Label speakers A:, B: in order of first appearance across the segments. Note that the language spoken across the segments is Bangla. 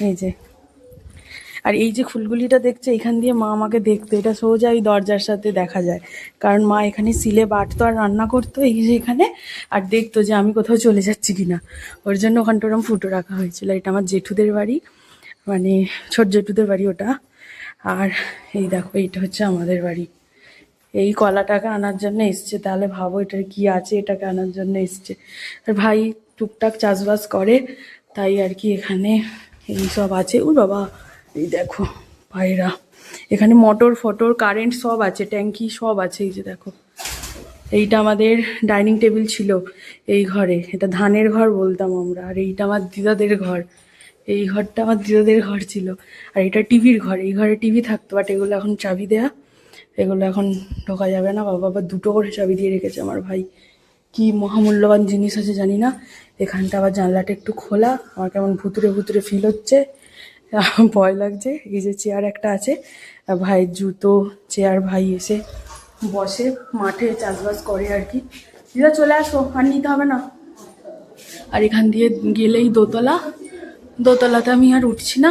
A: এই যে, আর এই যে ফুলগুলিটা দেখছে, এখান দিয়ে মা আমাকে দেখতো, এটা সোজা এই দরজার সাথে দেখা যায়, কারণ মা এখানে সিলে বাটতো আর রান্না করতো এই যে এখানে, আর দেখতো যে আমি কোথাও চলে যাচ্ছি কিনা, ওর জন্য ওখানটা ওরকম ফুটো রাখা হয়েছিল। এটা আমার জেঠুদের বাড়ি, মানে ছোট জেঠুদের বাড়ি ওটা। আর এই দেখো, এইটা হচ্ছে আমাদের বাড়ি। এই কলাটাকে আনার জন্য এসছে, তাহলে ভাবো এটার কি আছে, এটাকে আনার জন্য এসছে। আর ভাই টুকটাক চাষবাস করে, তাই আর কি এখানে এই সব আছে। ও বাবা, এই দেখো ভাইরা, এখানে মোটর ফটর কারেন্ট সব আছে, ট্যাঙ্কি সব আছে। এই যে দেখো, এইটা আমাদের ডাইনিং টেবিল ছিল এই ঘরে, এটা ধানের ঘর বলতাম আমরা। আর এইটা আমার দিদাদের ঘর, এই ঘরটা আমার দিদাদের ঘর ছিল। আর এটা টিভির ঘর, এই ঘরে টিভি থাকতো, বাট এগুলো এখন চাবি দেয়া, এগুলো এখন ঢোকা যাবে না। বাবা আবার দুটো করে চাবি দিয়ে রেখেছে আমার ভাই, কি মহামূল্যবান জিনিস আছে জানি না। এখানটা আবার জানলাটা একটু খোলা, আমার কেমন ভুতুরে ভুতুরে ফিল হচ্ছে, ভয় লাগছে। এই যে চেয়ার একটা আছে, ভাইয়ের জুতো, চেয়ার, ভাই এসে বসে, মাঠে চাষবাস করে আর কি। দিদা চলে আসো, আর নিতে হবে না। আর এখান দিয়ে গেলেই দোতলা, দোতলাতে আমি আর উঠছি না,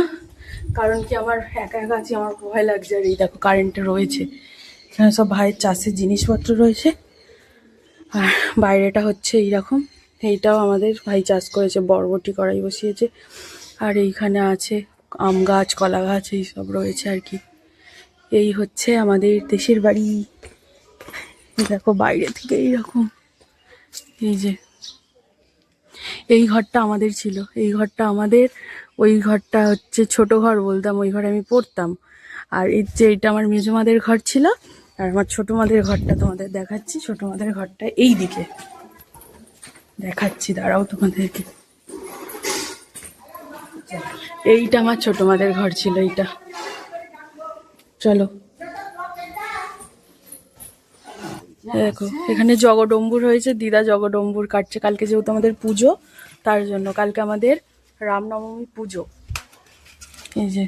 A: কারণ কি আমার একা একা আছি, আমার ভয় লাগছে। আর এই দেখো কারেন্টটা রয়েছে, এখানে সব ভাইয়ের চাষের জিনিসপত্র রয়েছে। আর বাইরেটা হচ্ছে এইরকম, এইটাও আমাদের ভাই চাষ করেছে, বরবটি কড়াই বসিয়েছে। আর এইখানে আছে আম গাছ, কলা গাছ, এইসব রয়েছে আর কি। এই হচ্ছে আমাদের দেশের বাড়ি। দেখো বাইরে থেকে এইরকম। এই যে এই ঘরটা আমাদের ছিল, এই ঘরটা আমাদের, ওই ঘরটা হচ্ছে ছোট ঘর বলতাম, ওই ঘরে আমি পড়তাম। আর এই যে এইটা আমার মেজমাদের ঘর ছিল। আর আমার ছোটো মাদের ঘরটা তোমাদের দেখাচ্ছি, ছোটো মাদের ঘরটা এই দিকে দেখাচ্ছি, দাঁড়াও তোমাদেরকে। এইটা আমার ছোটো মাদের ঘর ছিল, এইটা। চলো দেখো, এখানে জগডম্বুর হয়েছে, দিদা জগডম্বুর কাটছে, কালকে যেহেতু আমাদের পুজো, তার জন্য কালকে আমাদের রামনবমী পুজো। এই যে